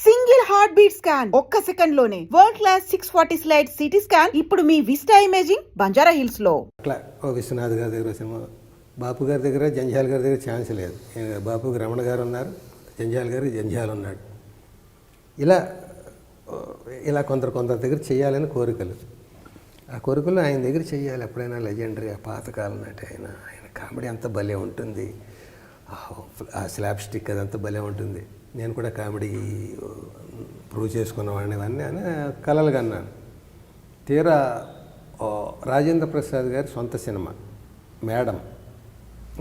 Single heart beat scan ఒక్క second లోనే world class 640 slide CT scan ఇప్పుడు మీ vista imaging Banjara hills లో. అట్లా విశ్వనాథ్ గారి దగ్గర సినిమా, బాపు గారి దగ్గర, జంజాల్ గారి దగ్గర ఛాన్స్ లేదు. బాపుకి రమణ గారు ఉన్నారు, జంజాల్ గారు జంజాల్ ఉన్నాడు. ఇలా కొందరి దగ్గర చేయాలని కోరికలు. ఆ కోరికలు ఆయన దగ్గర చేయాలి. ఎప్పుడైనా లెజెండరీ, ఆ పాతకాలం నాటి ఆయన కామెడీ అంతా భలే ఉంటుంది. ఆ స్లాబ్ స్టిక్ అదంతా భలే ఉంటుంది. నేను కూడా కామెడీ ప్రూవ్ చేసుకున్నవాడిని ఇవన్నీ అని కలలు కన్నాను. తీరా రాజేంద్ర ప్రసాద్ గారి సొంత సినిమా మేడం,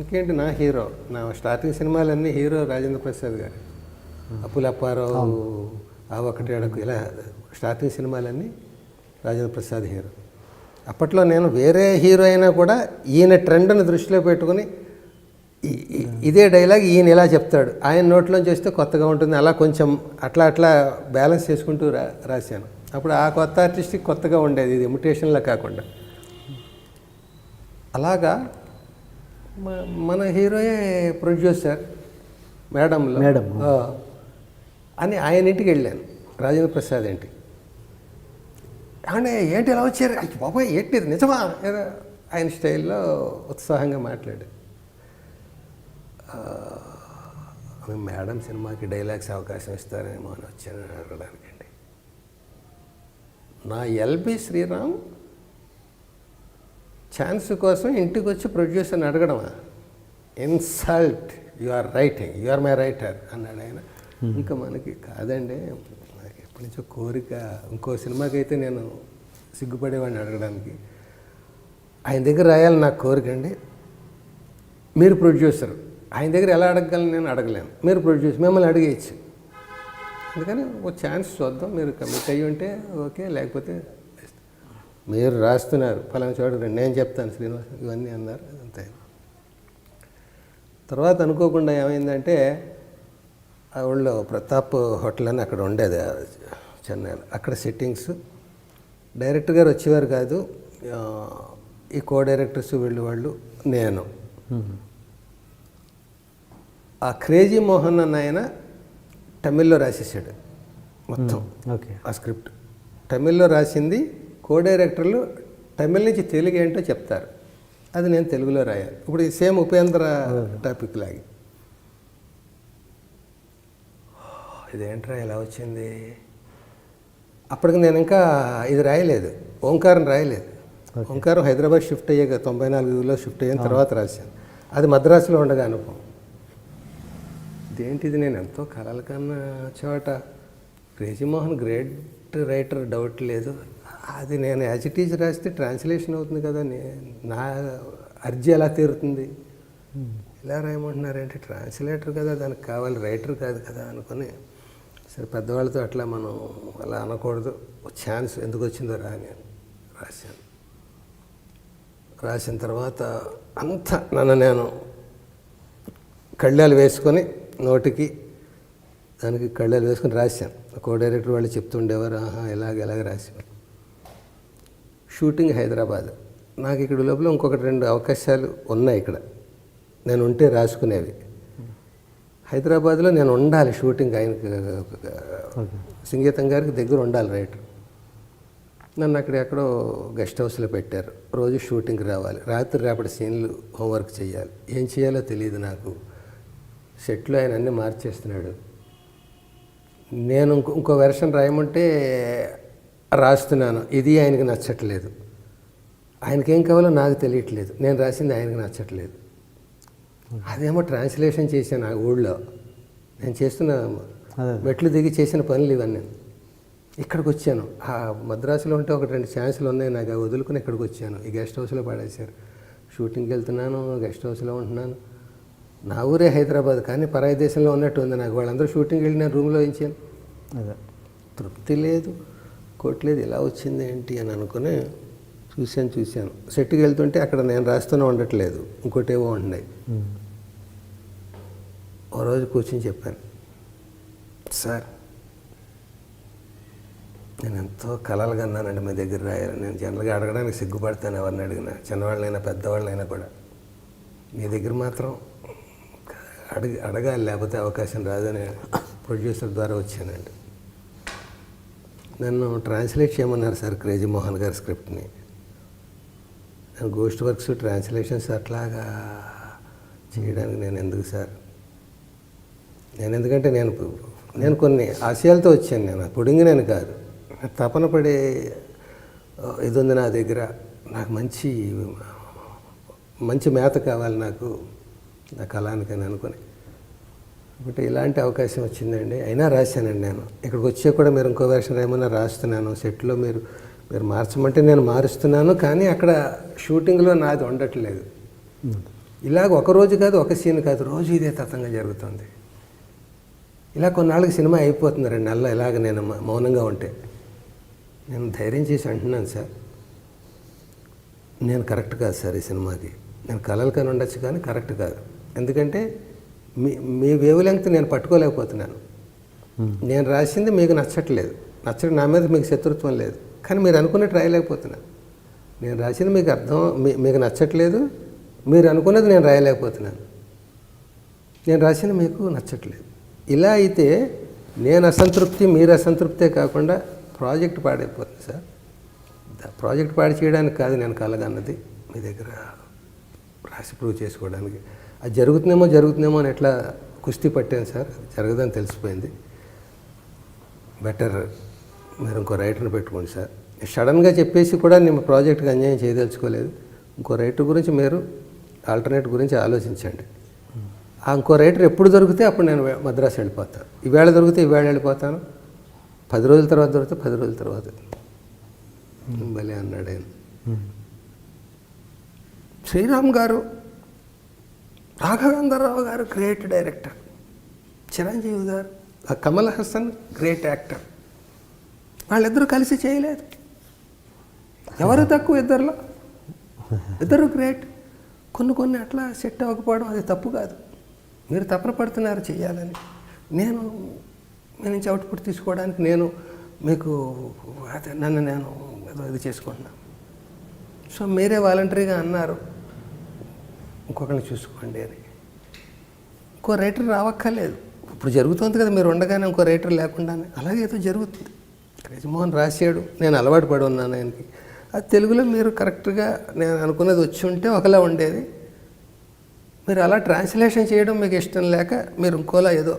ఇంకేంటి నా హీరో, నా స్టార్టింగ్ సినిమాలన్నీ హీరో రాజేంద్ర ప్రసాద్ గారు. అప్పులప్పారావు, ఆ ఒకటి అడకు, ఇలా స్టార్టింగ్ సినిమాలన్నీ రాజేంద్ర ప్రసాద్ హీరో. అప్పట్లో నేను వేరే హీరో అయినా కూడా ఈయన ట్రెండ్ని దృష్టిలో పెట్టుకుని ఇదే డైలాగ్ ఈయన ఇలా చెప్తాడు, ఆయన నోట్లోంచి వస్తే కొత్తగా ఉంటుంది, అలా కొంచెం అట్లా బ్యాలెన్స్ చేసుకుంటూ రాశాను. అప్పుడు ఆ కొత్త ఆర్టిస్ట్కి కొత్తగా ఉండేది, ఇది ఇమిటేషన్లా కాకుండా. అలాగా మన హీరోయే ప్రొడ్యూసర్ మేడంలో అని ఆయన ఇంటికి వెళ్ళాను, రాజేంద్ర ప్రసాద్ ఇంటికి. అంటే ఏంటి ఇలా వచ్చారు, బాబాయ్ ఏంటి నిజమా, ఆయన స్టైల్లో ఉత్సాహంగా మాట్లాడు. మేడం సినిమాకి డైలాగ్స్ అవకాశం ఇస్తారేమో అని వచ్చాను అడగడానికండి. నా ఎల్బి శ్రీరామ్ ఛాన్స్ కోసం ఇంటికి వచ్చి ప్రొడ్యూసర్ని అడగడమా? Insult, you are writing, you are my writer అన్నాడు ఆయన. ఇంకా మనకి కాదండి, నాకు ఎప్పటి నుంచో కోరిక. ఇంకో సినిమాకి అయితే నేను సిగ్గుపడేవాడిని అడగడానికి. ఆయన దగ్గర రాయాలని నాకు కోరిక అండి. మీరు ప్రొడ్యూసర్, ఆయన దగ్గర ఎలా అడగగలను, నేను అడగలేను. మీరు ప్రొడ్యూసర్, మిమ్మల్ని అడిగేయచ్చు. అందుకని ఒక ఛాన్స్ చూద్దాం, మీరు కమిట్ అయ్యి ఉంటే ఓకే, లేకపోతే మీరు రాస్తున్నారు ఫలానా చూడండి, నేను చెప్తాను శ్రీనివాస్, ఇవన్నీ అన్నారు. అంతే. తర్వాత అనుకోకుండా ఏమైందంటే, ఆ ఊళ్ళో ప్రతాప్ హోటల్ అని అక్కడ ఉండేది చెన్నైలో, అక్కడ సెట్టింగ్స్. డైరెక్టర్ గారు వచ్చేవారు కాదు, ఈ కో డైరెక్టర్స్ వాళ్ళు నేను. ఆ క్రేజీ మోహన్ అన్న ఆయన తమిళ్లో రాసేసాడు మొత్తం. ఆ స్క్రిప్ట్ తమిళ్లో రాసింది, కో డైరెక్టర్లు తమిళ్ నుంచి తెలుగు ఏంటో చెప్తారు, అది నేను తెలుగులో రాయాలి. ఇప్పుడు ఈ సేమ్ ఉపేంద్ర టాపిక్ లాగి, ఇదేంట్రా ఇలా వచ్చింది. అప్పటికి నేను ఇంకా ఇది రాయలేదు, ఓంకారం రాయలేదు. ఓంకారం హైదరాబాద్ షిఫ్ట్ అయ్యాక 94లో షిఫ్ట్ అయిన తర్వాత రాశాను. అది మద్రాసులో ఉండగా అనుభవం. ఇదేంటిది, నేను ఎంతో కలల కన్నా చోట క్రేజీమోహన్ గ్రేట్ రైటర్, డౌట్ లేదు. అది నేను యాజ్ ఇట్ ఈజ్ రాస్తే ట్రాన్స్లేషన్ అవుతుంది కదా, నా అర్జీ ఎలా తీరుతుంది, ఇలా రాయమంటున్నారంటే ట్రాన్స్లేటర్ కదా, దానికి కావాలి, రైటర్ కాదు కదా అనుకుని, సరే పెద్దవాళ్ళతో అట్లా మనం అలా అనకూడదు, ఛాన్స్ ఎందుకు వచ్చిందో రాని రాశాను. రాసిన తర్వాత అంతా నన్ను నేను కళ్ళాలు వేసుకొని, నోటికి దానికి కళ్ళాలు వేసుకొని రాశాను. కో డైరెక్టర్ వాళ్ళు చెప్తుండేవారు, ఎలాగ రాశాను. షూటింగ్ హైదరాబాద్. నాకు ఇక్కడ లోపల ఇంకొకటి 2 అవకాశాలు ఉన్నాయి ఇక్కడ, నేను ఉంటే రాసుకునేవి. హైదరాబాద్లో నేను ఉండాలి, షూటింగ్ ఆయనకి సంగీతం గారికి దగ్గర ఉండాలి రైటర్. నన్ను అక్కడ ఎక్కడో గెస్ట్ హౌస్లో పెట్టారు. రోజు షూటింగ్కి రావాలి, రాత్రి రేపటి సీన్లు హోంవర్క్ చేయాలి. ఏం చేయాలో తెలియదు నాకు. సెట్లో ఆయన అన్నీ మార్చేస్తున్నాడు. నేను ఇంకో వెర్షన్ రాయమంటే రాస్తున్నాను, ఇది ఆయనకి నచ్చట్లేదు. ఆయనకేం కావాలో నాకు తెలియట్లేదు, నేను రాసింది ఆయనకి నచ్చట్లేదు. అదేమో ట్రాన్స్లేషన్ చేశాను ఆ ఊళ్ళో, నేను చేస్తున్న మెట్లు దిగి చేసిన పనులు ఇవన్నీ. ఇక్కడికి వచ్చాను, ఆ మద్రాసులో ఉంటే 1-2 ఛాన్సులు ఉన్నాయి నాకు, అవి వదులుకుని ఇక్కడికి వచ్చాను. ఈ గెస్ట్ హౌస్లో పడేశారు. షూటింగ్కి వెళ్తున్నాను, గెస్ట్ హౌస్లో ఉంటున్నాను. నా ఊరే హైదరాబాద్, కానీ పరాయి దేశంలో ఉన్నట్టు ఉంది నాకు. వాళ్ళందరూ షూటింగ్కి వెళ్ళి నేను రూమ్లో వేయించాను. తృప్తి లేదు, కొట్టలేదు, ఇలా వచ్చింది ఏంటి అని అనుకుని చూశాను. సెట్కి వెళ్తుంటే అక్కడ నేను రాస్తూనే ఉండట్లేదు, ఇంకోటేవో ఉంటున్నాయి. ఓ రోజు కూర్చొని చెప్పాను, సార్ నేను ఎంతో కలలు కన్నానండి మీ దగ్గర రాయాలని. నేను జనరల్గా అడగడానికి సిగ్గుపడతాను ఎవరిని అడిగినా, చిన్నవాళ్ళైనా పెద్దవాళ్ళైనా కూడా. మీ దగ్గర మాత్రం అడగాలి, లేకపోతే అవకాశం రాదని ప్రొడ్యూసర్ ద్వారా వచ్చానండి. నన్ను ట్రాన్స్లేట్ చేయమన్నారు సార్ క్రేజీ మోహన్ గారి స్క్రిప్ట్ని. నేను గోస్ట్ వర్క్స్ ట్రాన్స్లేషన్స్ అట్లాగా చేయడానికి నేను ఎందుకు సార్, ఎందుకంటే నేను కొన్ని ఆశయాలతో వచ్చాను. నేను పుడింగి నేను కాదు, తపన పడే ఇది ఉంది నా దగ్గర. నాకు మంచి మేత కావాలి నాకు నా కళానికని అనుకుని బట్ ఇలాంటి అవకాశం వచ్చిందండి. అయినా రాశానండి. నేను ఇక్కడికి వచ్చే కూడా మీరు ఇంకో వెర్షన్ ఏమన్నా రాస్తున్నాను, సెట్లో మీరు మార్చమంటే నేను మారుస్తున్నాను, కానీ అక్కడ షూటింగ్లో నాది ఉండట్లేదు. ఇలాగ ఒక రోజు కాదు, ఒక సీన్ కాదు, రోజు ఇదే తతంగా జరుగుతుంది. ఇలా కొన్నాళ్ళకి సినిమా అయిపోతుంది, 2 నెలలు ఇలాగ నేను మౌనంగా ఉంటే. నేను ధైర్యం చేసి అంటున్నాను సార్, నేను కరెక్ట్ కాదు సార్ ఈ సినిమాకి. నేను కలలు కానీ ఉండొచ్చు కానీ కరెక్ట్ కాదు. ఎందుకంటే మీ వేవ్ లెంగ్త్ నేను పట్టుకోలేకపోతున్నాను. నేను రాసింది మీకు నచ్చట్లేదు, నా మీద మీకు శత్రుత్వం లేదు, కానీ మీరు అనుకున్నట్టు రాయలేకపోతున్నాను. నేను రాసింది మీకు మీకు నచ్చట్లేదు, మీరు అనుకున్నది నేను రాయలేకపోతున్నాను. నేను రాసింది మీకు నచ్చట్లేదు. ఇలా అయితే నేను అసంతృప్తి, మీరు అసంతృప్తే కాకుండా ప్రాజెక్ట్ పాడైపోతుంది సార్. ప్రాజెక్ట్ పాడు చేయడానికి కాదు నేను కలగన్నది, మీ దగ్గర రాసి ప్రూవ్ చేసుకోవడానికి. అది జరుగుతుందేమో అని ఎట్లా కుస్తీ పట్టాను సార్, జరగదని తెలిసిపోయింది. బెటర్ మీరు ఇంకో రైటర్ని పెట్టుకోండి సార్. సడన్గా చెప్పేసి కూడా నేను ప్రాజెక్ట్కి అన్యాయం చేయదలుచుకోలేదు. ఇంకో రైటర్ గురించి మీరు ఆల్టర్నేట్ గురించి ఆలోచించండి. ఆ ఇంకో రైటర్ ఎప్పుడు దొరికితే అప్పుడు నేను మద్రాసు వెళ్ళిపోతాను. ఈవేళ దొరికితే ఈవేళ వెళ్ళిపోతాను, 10 రోజుల తర్వాత దొరికితే 10 రోజుల తర్వాత. భలే అన్నాడు ఆయన. శ్రీరామ్ గారు, రాఘవేంద్రరావు గారు గ్రేట్ డైరెక్టర్, చిరంజీవి గారు, కమల్ హాసన్ గ్రేట్ యాక్టర్. వాళ్ళిద్దరూ కలిసి చేయలేదు. ఎవరు తక్కువ ఇద్దరిలో? ఇద్దరు గ్రేట్. కొన్ని అట్లా సెట్ అవ్వకపోవడం అది తప్పు కాదు. మీరు తపన పడుతున్నారు చేయాలని. నేను మీ నుంచి అవుట్పుట్ తీసుకోవడానికి నేను మీకు నన్ను నేను ఏదో ఇది చేసుకుంటున్నాను. సో మీరే వాలంటరీగా అన్నారు ఇంకొకరిని చూసుకోండి అని. ఇంకో రైటర్ రావక్కర్లేదు. ఇప్పుడు జరుగుతుంది కదా, మీరు ఉండగానే ఇంకో రైటర్ లేకుండానే అలాగే ఏదో జరుగుతుంది. క్రేజీమోహన్ రాశాడు, నేను అలవాటు పడి ఉన్నాను ఆయనకి. అది తెలుగులో మీరు కరెక్ట్గా నేను అనుకున్నది వచ్చి ఉంటే ఒకలా ఉండేది. మీరు అలా ట్రాన్స్లేషన్ చేయడం మీకు ఇష్టం లేక మీరు ఇంకోలా ఏదో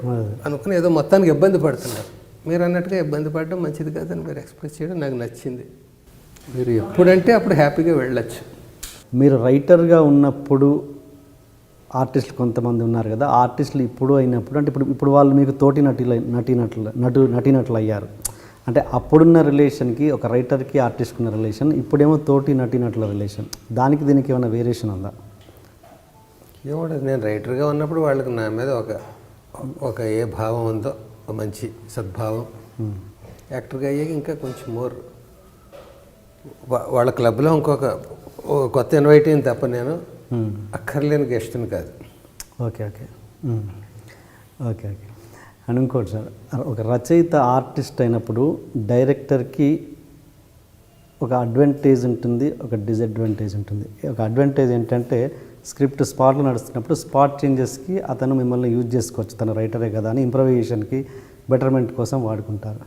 అనుకుని ఏదో మొత్తానికి ఇబ్బంది పడుతున్నారు. మీరు అన్నట్టుగా ఇబ్బంది పడడం మంచిది కాదని మీరు ఎక్స్ప్రెస్ చేయడం నాకు నచ్చింది. మీరు ఎప్పుడంటే అప్పుడు హ్యాపీగా వెళ్ళచ్చు. మీరు రైటర్గా ఉన్నప్పుడు ఆర్టిస్టులు కొంతమంది ఉన్నారు కదా, ఆర్టిస్టులు ఇప్పుడు అయినప్పుడు అంటే ఇప్పుడు వాళ్ళు మీకు తోటి నటీనటులు అయ్యారు. అంటే అప్పుడున్న రిలేషన్కి, ఒక రైటర్కి ఆర్టిస్ట్కి ఉన్న రిలేషన్, ఇప్పుడేమో తోటి నటీనటుల రిలేషన్, దానికి దీనికి ఏమైనా వేరియేషన్ ఉందా? ఏమో, నేను రైటర్గా ఉన్నప్పుడు వాళ్ళకి నా మీద ఒక ఏ భావం ఉందో, ఒక మంచి సద్భావం. యాక్టర్గా అయ్యాక ఇంకా కొంచెం మోర్ వాళ్ళ క్లబ్లో ఇంకొక కొత్త ఇన్వైట్ అయింది తప్ప నేను అక్కర్లేని గెస్ట్ని కాదు. ఓకే ఓకే ఓకే ఓకే అని ఇంకోటి సార్, ఒక రచయిత ఆర్టిస్ట్ అయినప్పుడు డైరెక్టర్కి ఒక అడ్వాంటేజ్ ఉంటుంది, ఒక డిసడ్వాంటేజ్ ఉంటుంది. ఒక అడ్వాంటేజ్ ఏంటంటే స్క్రిప్ట్ స్పాట్లో నడుస్తున్నప్పుడు స్పాట్ చేంజెస్కి అతను మిమ్మల్ని యూజ్ చేసుకోవచ్చు, తన రైటరే కదా అని ఇంప్రవైజేషన్కి బెటర్మెంట్ కోసం వాడుకుంటారు.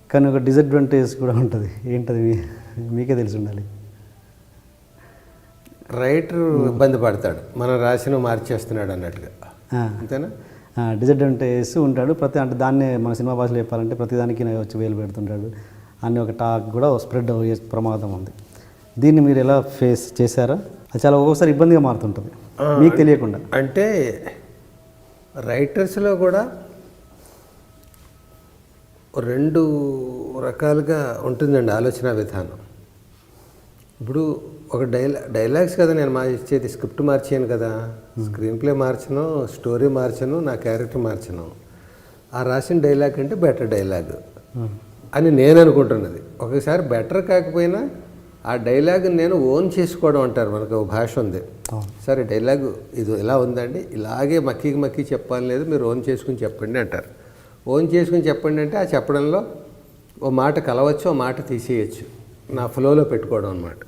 కానీ ఒక డిసడ్వాంటేజ్ కూడా ఉంటుంది. ఏంటది మీకే తెలిసి ఉండాలి. రైటర్ ఇబ్బంది పడతాడు, మనం రాసిన మార్చేస్తున్నాడు అన్నట్టుగా, అంతేనా? డిసడ్వాంటేజెస్ ఉంటాడు. అంటే దాన్నే మన సినిమా భాషలో చెప్పాలంటే ప్రతిదానికి వచ్చి వేలు పెడుతుంటాడు అని ఒక టాక్ కూడా స్ప్రెడ్ అయ్యే ప్రమాదం ఉంది. దీన్ని మీరు ఎలా ఫేస్ చేశారా? అది చాలా ఒక్కొక్కసారి ఇబ్బందిగా మారుతుంటుంది మీకు తెలియకుండా. అంటే రైటర్స్లో కూడా 2 రకాలుగా ఉంటుందండి ఆలోచన విధానం. ఇప్పుడు ఒక డైలాగ్స్ కదా నేను ఇచ్చేది, స్క్రిప్ట్ మార్చాను కదా, స్క్రీన్ ప్లే మార్చను, స్టోరీ మార్చను, నా క్యారెక్టర్ మార్చను. ఆ రాసిన డైలాగ్ అంటే బెటర్ డైలాగ్ అని నేను అనుకుంటున్నది. ఒకసారి బెటర్ కాకపోయినా ఆ డైలాగ్ నేను ఓన్ చేసుకోవడం అంటారు, మనకు ఒక భాష ఉంది. సరే డైలాగ్ ఇది ఇలా ఉందండి, ఇలాగే మక్కి చెప్పాలి, లేదు మీరు ఓన్ చేసుకుని చెప్పండి అంటారు. ఓన్ చేసుకుని చెప్పండి అంటే ఆ చెప్పడంలో ఓ మాట కలవచ్చు, ఓ మాట తీసేయచ్చు, నా ఫ్లోలో పెట్టుకోవడం అన్నమాట.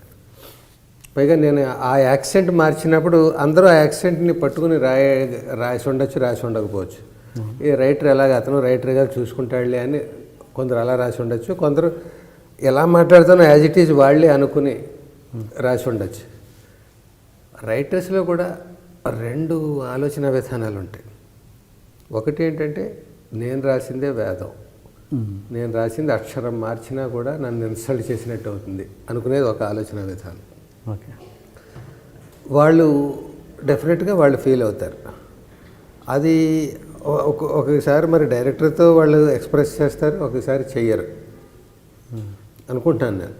పైగా నేను ఆ యాక్సెంట్ మార్చినప్పుడు అందరూ ఆ యాక్సెంట్ని పట్టుకుని రాసి ఉండొచ్చు, రాసి ఉండకపోవచ్చు. ఈ రైటర్ ఎలాగ అతను రైటర్ గారు చూసుకుంటాడులే అని కొందరు అలా రాసి ఉండొచ్చు, కొందరు ఎలా మాట్లాడుతానో యాజ్ ఇట్ ఈజ్ వాళ్ళే అనుకుని రాసి ఉండొచ్చు. రైటర్స్లో కూడా 2 ఆలోచన విధానాలు ఉంటాయి. ఒకటి ఏంటంటే నేను రాసిందే వేదం, నేను రాసింది అక్షరం మార్చినా కూడా నన్ను ఇన్సల్ట్ చేసినట్టు అవుతుంది అనుకునేది ఒక ఆలోచన విధానం. ఓకే. వాళ్ళు డెఫినెట్గా వాళ్ళు ఫీల్ అవుతారు. అది ఒకసారి మరి డైరెక్టర్తో వాళ్ళు ఎక్స్ప్రెస్ చేస్తారు, ఒకసారి చెయ్యరు అనుకుంటాను నేను.